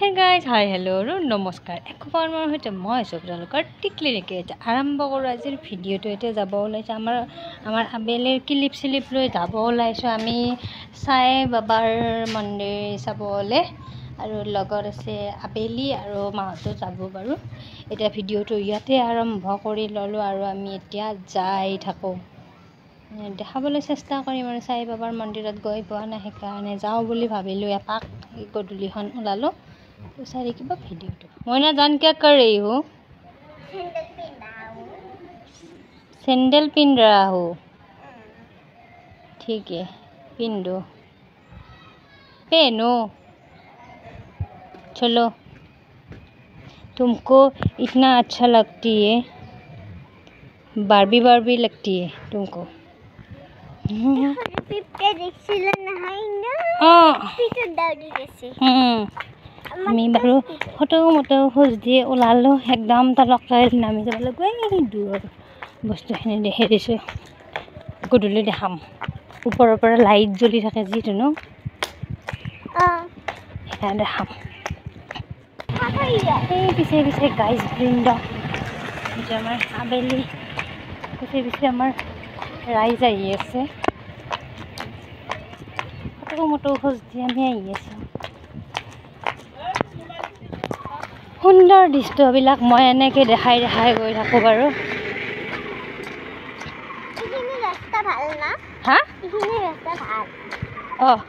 Hey guys, hi, hello, নমস্কাৰ একবাৰ মোৰ হৈতে মই আপোনালোকৰ টিকলি ৰেকে আৰম্ভ কৰোঁ আজিৰ ভিডিঅ'টো। এতিয়া যাব ওলাইছে আমাৰ আবেলিৰ ক্লিপ লৈ যাব ওলাইছোঁ আমি সাই বাবাৰ মন্দিৰ চাবলৈ, আৰু লগত আছে আবেলি আৰু মাহঁতো যাব বাৰু। এতিয়া ভিডিঅ'টো ইয়াতে আৰম্ভ কৰি ল'লোঁ আৰু আমি এতিয়া যাই থাকোঁ, দেখাবলৈ চেষ্টা কৰিম আৰু সাই বাবাৰ মন্দিৰত গৈ পোৱা নাই সেইকাৰণে যাওঁ বুলি ভাবিলোঁ। এপাক গধূলিখন ওলালোঁ तो सारी की बात वीडियो तो मैं ना जान क्या कर रही हूँ, सैंडल पहन रहा हूँ। ठीक है पहनो पहनो, चलो तुमको इतना अच्छा लगती है, बार्बी लगती है तुमको। আমি বাৰু ফটো খোজ দিয়ে ওলালোঁ, একদম তলকৈ নামি যাব লাগিব। এই দূৰৰ বস্তুখিনি দেখি দিছোঁ, গধূলি দেখাম। ওপৰৰ পৰা লাইট জ্বলি থাকে যিটো ন, সেইকাৰণে দেখাম। এই পিছে গাইজ বৃন্দ, আমাৰ আবেলি পিছে আমাৰ ৰাইজ আহি আছে, ফটো খোজ দি আমি আহি আছোঁ। সুন্দৰ দৃশ্যবিলাক মই এনেকৈ দেখাই গৈ থাকোঁ বাৰু। হা অঁ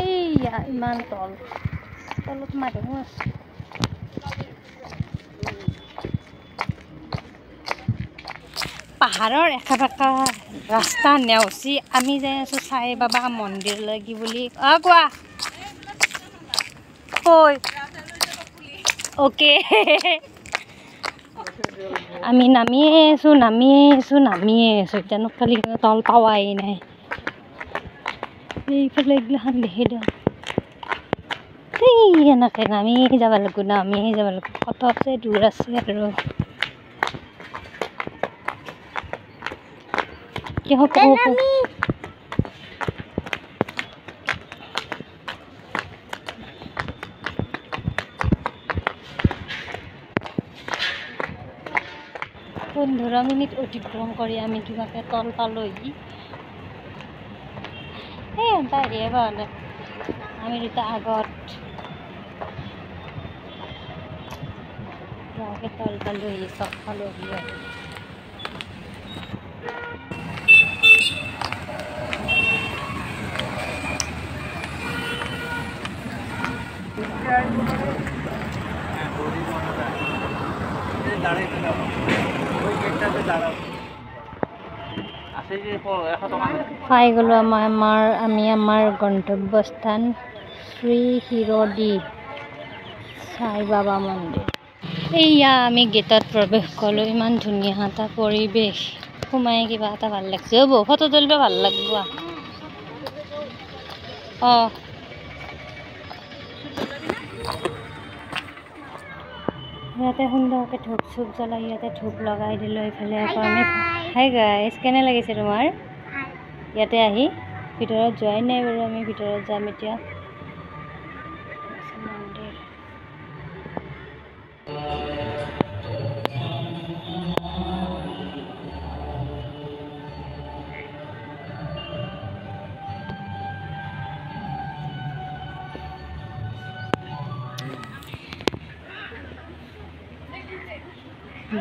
এইয়া ইমান তলত মানুহ আছে। পাহাৰৰ একা বেকা ৰাস্তা নেওচি আমি যাই আছোঁ সাই বাবা মন্দিৰলৈ। কি বুলি কোৱা কৈ অ'কে আমি নামিয়ে আছোঁ এতিয়ানো খালি তল পাৱাই নাই। এইফালে এইগিলাখান দেখি দিওঁ, এনেকৈ নামি যাব লাগিব। কত আছে, দূৰ আছে আৰু পোন্ধৰ মিনিট অতিক্ৰম কৰি আমি কিবাকে তল পালোহি। হেৰিয়ে পালে আমি দুটা আগত তল পালোহি, চব পালোহি আৰু পাই গ'লোঁ আমি আমাৰ গন্তব্যস্থান শ্ৰী হিৰডি সাই বাবা মন্দিৰ। এইয়া আমি গেটত প্ৰৱেশ কৰিলোঁ। ইমান ধুনীয়া এটা পৰিৱেশ, সোমাই কিবা এটা ভাল লাগছে। হ'ব ফটো তুলিব ভাল লাগিব। অঁ ইয়াতে সুন্দৰকৈ ধূপ জ্বলাই, ইয়াতে ধূপ লগাই দিলোঁ। এইফালে আকৌ আমি হাই গাইজ, কেনে লাগিছে তোমাৰ ইয়াতে আহি? ভিতৰত যোৱাই নাই বাৰু, আমি ভিতৰত যাম এতিয়া। মন্দিৰ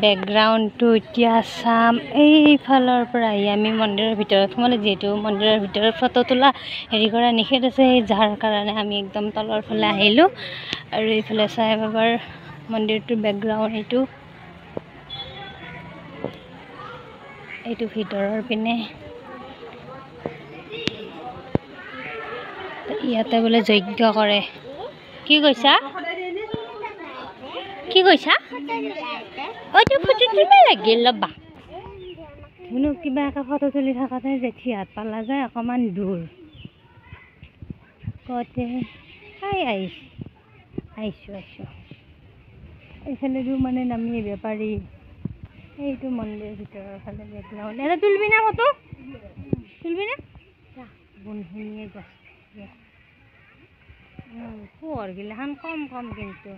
বেকগ্ৰাউণ্ডটো এতিয়া চাম। এইফালৰ পৰা আহি আমি মন্দিৰৰ ভিতৰত সোমালোঁ, যিহেতু মন্দিৰৰ ভিতৰত ফটো তোলা হেৰি কৰা নিষেধ আছে, যাৰ কাৰণে আমি একদম তলৰ ফালে আহিলোঁ। আৰু এইফালে সাই বাবাৰ মন্দিৰটোৰ বেকগ্ৰাউণ্ড এইটো ভিতৰৰ পিনে। ইয়াতে বোলে যজ্ঞ কৰে। কি কৈছা? ফটো তুলিব লাগিল ল'বা। কিবা এটা ফটো তুলি থাকোঁতে জেঠী হাত পালা যায় অকণমান দূৰ কওঁতে আহিছোঁ। এইফালে মানে নামি আহিব পাৰি। এইটো মন্দিৰৰ ভিতৰৰ ফালে বেকগ্ৰাউণ্ড। এটা তুলবি না ফটো? তুলবি না? বনখিনিয়ে গছ পোহৰগিলাখান কম কম কিন্তু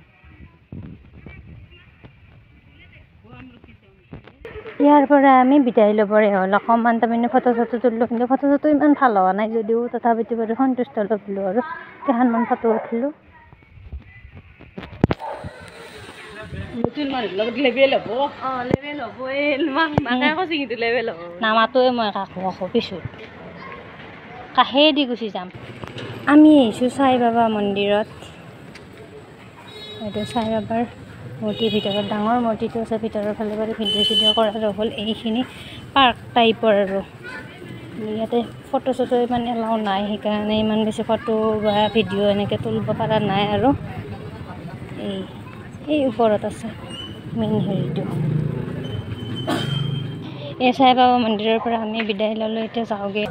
ইয়াৰ পৰা আমি বিদায় ল'বৰে হ'ল অকণমান তাৰমানে ফটো চটো তুলিলোঁ কিন্তু ফটো চটো ইমান ভাল হোৱা নাই যদিও তথাপিতো বাৰু সন্তুষ্ট ল'লোঁ আৰু কেইখনমান ফটো উঠিলোঁ নামাতোৱে মই কাকো পিছত কাষেদি গুচি যাম আমি আহিছোঁ সাই বাবা মন্দিৰত এইটো সাই বাবাৰ মূৰ্তিৰ ভিতৰত ডাঙৰ মূৰ্তিটো আছে ভিতৰৰ ফালে বাৰু ভিডিঅ' চিডিঅ' কৰাৰ হ'ল এইখিনি পাৰ্ক টাইপৰ আৰু ইয়াতে ফটো চটো ইমান এলাও নাই সেইকাৰণে ইমান বেছি ফটো বা ভিডিঅ' এনেকৈ তুলিব পৰা নাই আৰু এই ওপৰত আছে মেইন হেৰিটো এই সাই বাবা মন্দিৰৰ পৰা আমি বিদায় ল'লোঁ এতিয়া যাওঁগৈ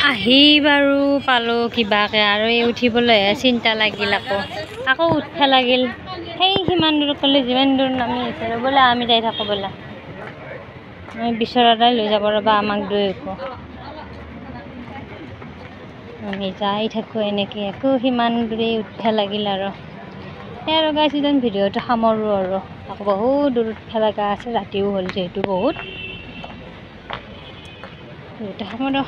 আহি বাৰু পালোঁ কিবাকৈ আৰু এই উঠিবলৈহে চিন্তা লাগিল আকৌ উঠিব লাগিল সেই সিমান দূৰ ক'লে যিমান দূৰ নামি আহিছিলোঁ বোলে আমি যাই থাকোঁ বোলে আমি বিচৰাৰাই লৈ যাব ৰ'বা আমাক দুয়োকো আমি যাই থাকোঁ এনেকৈ আকৌ সিমান দূৰে উঠিব লাগিল আৰু সেই আৰু গাইছ যেন ভিডিঅ'টো সামৰোঁ আৰু আকৌ বহুত দূৰ উঠিব লগা আছে ৰাতিও হ'ল যিহেতু বহুত সামৰোঁ